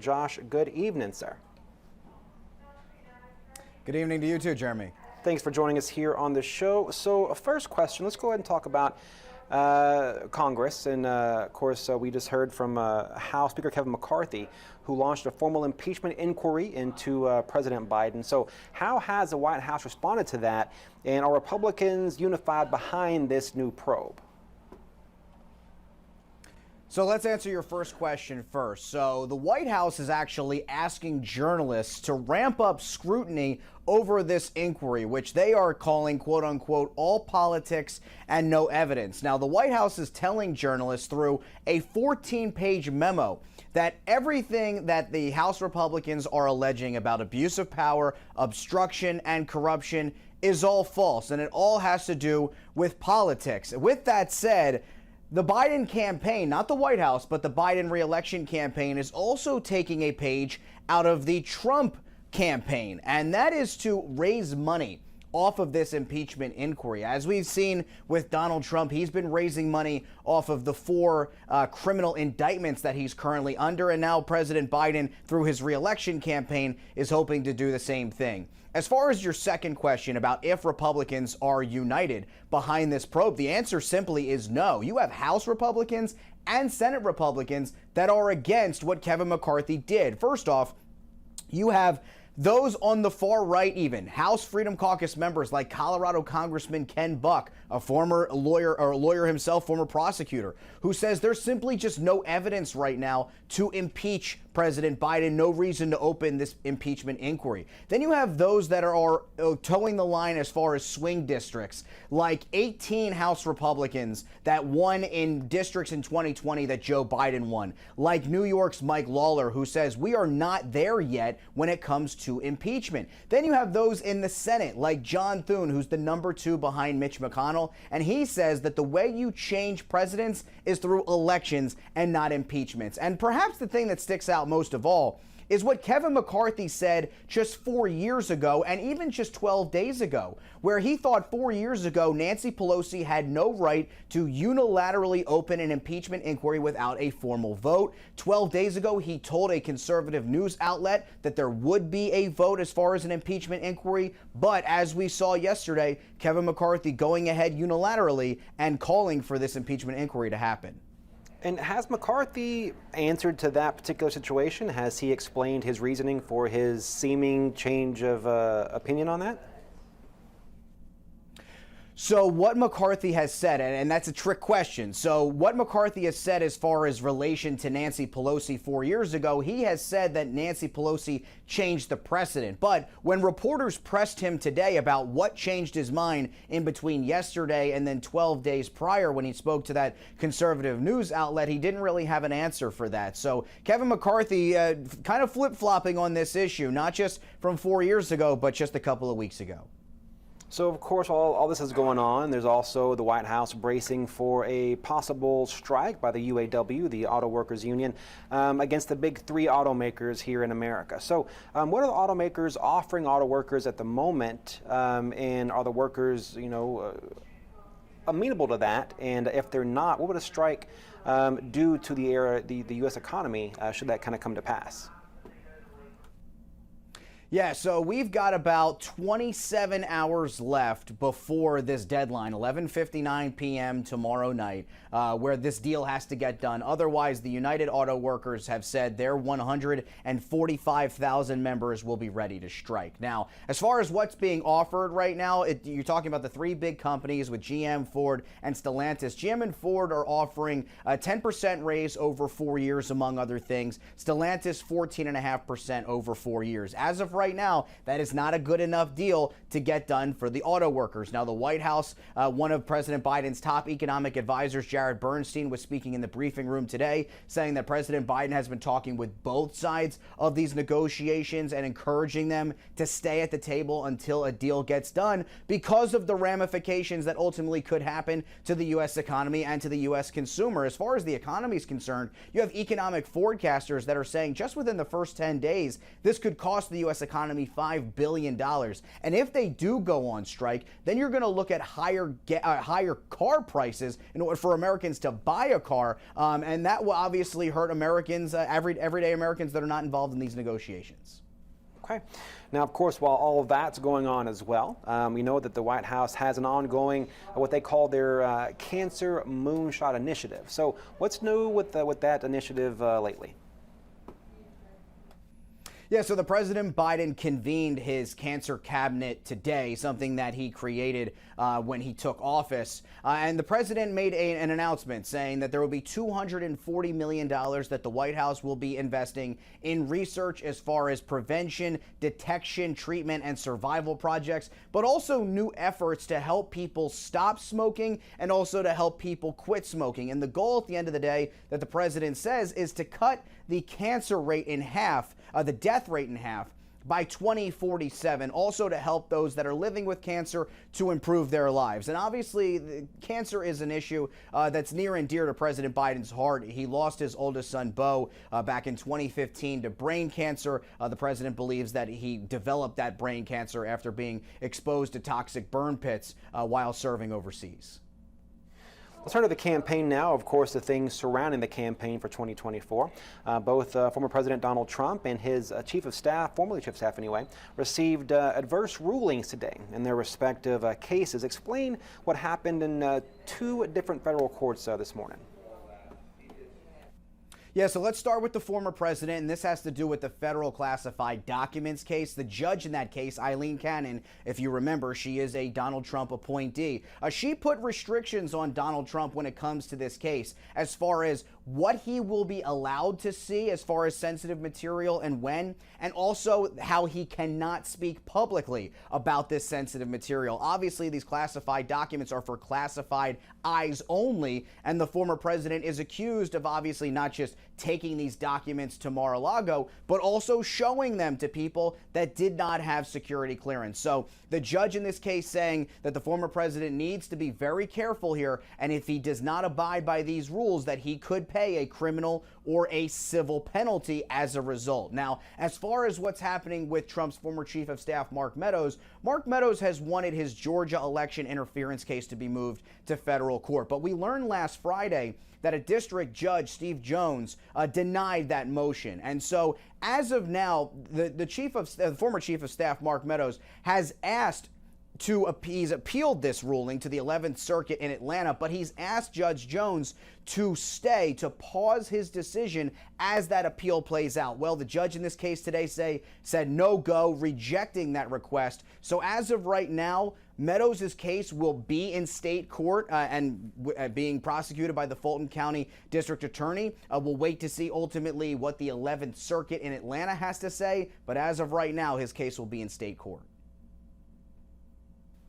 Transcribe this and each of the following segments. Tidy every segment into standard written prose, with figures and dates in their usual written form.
Josh, good evening, sir. Good evening to you too, Jeremy. Thanks for joining us here on the show. So, first question, let's go ahead and talk about Congress. And of course, we just heard from House Speaker Kevin McCarthy, who launched a formal impeachment inquiry into President Biden. So how has the White House responded to that? And are Republicans unified behind this new probe? So let's answer your first question first. So the White House is actually asking journalists to ramp up scrutiny over this inquiry, which they are calling, quote unquote, all politics and no evidence. Now, the White House is telling journalists through a 14-page memo that everything that the House Republicans are alleging about abuse of power, obstruction, and corruption is all false, and it all has to do with politics. With that said, the Biden campaign, not the White House, but the Biden re-election campaign, is also taking a page out of the Trump campaign, and that is to raise money off of this impeachment inquiry. As we've seen with Donald Trump, he's been raising money off of the four criminal indictments that he's currently under, and now President Biden, through his re-election campaign, is hoping to do the same thing. As far as your second question about if Republicans are united behind this probe, the answer simply is no. You have House Republicans and Senate Republicans that are against what Kevin McCarthy did. First off, you have those on the far right, even House Freedom Caucus members like Colorado Congressman Ken Buck, a former lawyer himself, former prosecutor, who says there's simply just no evidence right now to impeach President Biden, no reason to open this impeachment inquiry. Then you have those that are towing the line as far as swing districts, like 18 House Republicans that won in districts in 2020 that Joe Biden won, like New York's Mike Lawler, who says we are not there yet when it comes to impeachment. Then you have those in the Senate, like John Thune, who's the number 2 behind Mitch McConnell, and he says that the way you change presidents is through elections and not impeachments. And perhaps the thing that sticks out most of all is what Kevin McCarthy said just 4 years ago, and even just 12 days ago, where he thought 4 years ago Nancy Pelosi had no right to unilaterally open an impeachment inquiry without a formal vote. 12 days ago, he told a conservative news outlet that there would be a vote as far as an impeachment inquiry. But as we saw yesterday, Kevin McCarthy going ahead unilaterally and calling for this impeachment inquiry to happen. And has McCarthy answered to that particular situation? Has he explained his reasoning for his seeming change of opinion on that? So what McCarthy has said, and that's a trick question. So what McCarthy has said as far as relation to Nancy Pelosi 4 years ago, he has said that Nancy Pelosi changed the precedent. But when reporters pressed him today about what changed his mind in between yesterday and then 12 days prior when he spoke to that conservative news outlet, he didn't really have an answer for that. So Kevin McCarthy kind of flip-flopping on this issue, not just from 4 years ago, but just a couple of weeks ago. So, of course, all this is going on. There's also the White House bracing for a possible strike by the UAW, the Auto Workers Union, against the big 3 automakers here in America. So what are the automakers offering auto workers at the moment? And are the workers, amenable to that? And if they're not, what would a strike do to the U.S. economy should that kind of come to pass? Yeah, so we've got about 27 hours left before this deadline, 11:59 p.m. tomorrow night, where this deal has to get done. Otherwise, the United Auto Workers have said their 145,000 members will be ready to strike. Now, as far as what's being offered right now, you're talking about the 3 big companies with GM, Ford, and Stellantis. GM and Ford are offering a 10% raise over 4 years, among other things. Stellantis, 14.5% over 4 years. As of right now, that is not a good enough deal to get done for the auto workers. Now, the White House, one of President Biden's top economic advisors, Jared Bernstein, was speaking in the briefing room today, saying that President Biden has been talking with both sides of these negotiations and encouraging them to stay at the table until a deal gets done because of the ramifications that ultimately could happen to the U.S. economy and to the U.S. consumer. As far as the economy is concerned, you have economic forecasters that are saying just within the first 10 days, this could cost the U.S. economy $5 billion. And if they do go on strike, then you're going to look at higher car prices in order for Americans to buy a car. And that will obviously hurt Americans, everyday Americans that are not involved in these negotiations. Okay. Now, of course, while all of that's going on as well, we know that the White House has an ongoing, what they call their Cancer Moonshot Initiative. So what's new with that initiative lately? Yeah, so the President Biden convened his cancer cabinet today, something that he created when he took office. And the president made an announcement saying that there will be $240 million that the White House will be investing in research as far as prevention, detection, treatment, and survival projects, but also new efforts to help people stop smoking and also to help people quit smoking. And the goal at the end of the day that the president says is to cut the cancer rate in half, the death rate in half, by 2047, also to help those that are living with cancer to improve their lives. And obviously, cancer is an issue that's near and dear to President Biden's heart. He lost his oldest son, Beau, back in 2015 to brain cancer. The president believes that he developed that brain cancer after being exposed to toxic burn pits while serving overseas. Let's turn to the campaign now. Of course, the things surrounding the campaign for 2024. Both former President Donald Trump and his chief of staff, formerly chief of staff anyway, received adverse rulings today in their respective cases. Explain what happened in two different federal courts this morning. Yeah, so let's start with the former president, and this has to do with the federal classified documents case. The judge in that case, Eileen Cannon, if you remember, she is a Donald Trump appointee. She put restrictions on Donald Trump when it comes to this case as far as what he will be allowed to see as far as sensitive material and when, and also how he cannot speak publicly about this sensitive material. Obviously, these classified documents are for classified eyes only, and the former president is accused of obviously not just taking these documents to Mar-a-Lago, but also showing them to people that did not have security clearance. So the judge in this case saying that the former president needs to be very careful here, and if he does not abide by these rules, that he could pay a criminal or a civil penalty as a result. Now, as far as what's happening with Trump's former chief of staff, Mark Meadows has wanted his Georgia election interference case to be moved to federal court. But we learned last Friday that a district judge, Steve Jones, denied that motion. And so as of now, the former chief of staff, Mark Meadows, has asked he's appealed this ruling to the 11th Circuit in Atlanta, but he's asked Judge Jones to pause his decision as that appeal plays out. Well, the judge in this case today said no go, rejecting that request. So as of right now, Meadows' case will be in state court and being prosecuted by the Fulton County District Attorney. We'll wait to see ultimately what the 11th Circuit in Atlanta has to say, but as of right now, his case will be in state court.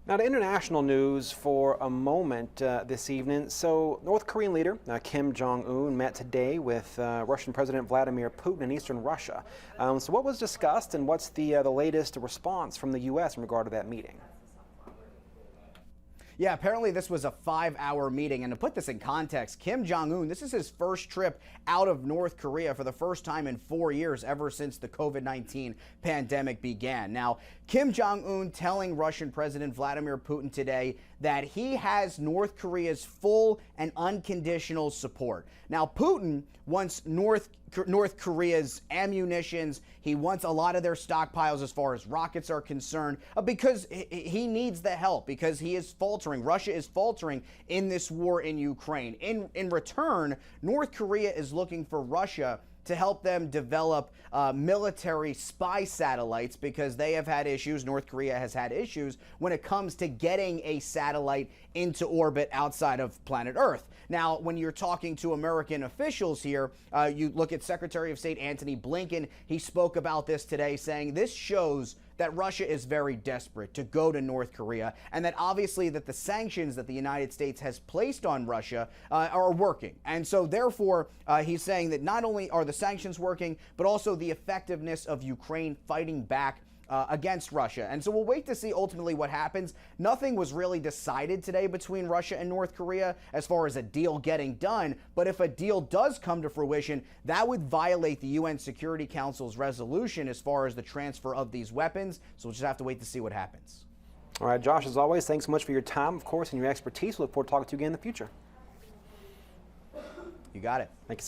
Now to international news for a moment this evening. So North Korean leader Kim Jong-un met today with Russian President Vladimir Putin in eastern Russia. So what was discussed and what's the latest response from the U.S. in regard to that meeting? Yeah, apparently this was a 5-hour meeting. And to put this in context, Kim Jong-un, this is his first trip out of North Korea for the first time in 4 years ever since the COVID-19 pandemic began. Now, Kim Jong-un telling Russian President Vladimir Putin today that he has North Korea's full and unconditional support. Now, Putin wants North Korea's ammunitions. He wants a lot of their stockpiles as far as rockets are concerned because he needs the help, because he is faltering. Russia is faltering in this war in Ukraine. In return, North Korea is looking for Russia to help them develop military spy satellites because they have had issues, North Korea has had issues when it comes to getting a satellite into orbit outside of planet Earth. Now, when you're talking to American officials here, you look at Secretary of State Antony Blinken. He spoke about this today, saying this shows that Russia is very desperate to go to North Korea, and that obviously that the sanctions that the United States has placed on Russia are working. And so therefore, he's saying that not only are the sanctions working, but also the effectiveness of Ukraine fighting back against Russia. And so we'll wait to see ultimately what happens. Nothing was really decided today between Russia and North Korea as far as a deal getting done. But if a deal does come to fruition, that would violate the UN Security Council's resolution as far as the transfer of these weapons. So we'll just have to wait to see what happens. All right, Josh, as always, thanks so much for your time, of course, and your expertise. We look forward to talking to you again in the future. You got it. Thank you.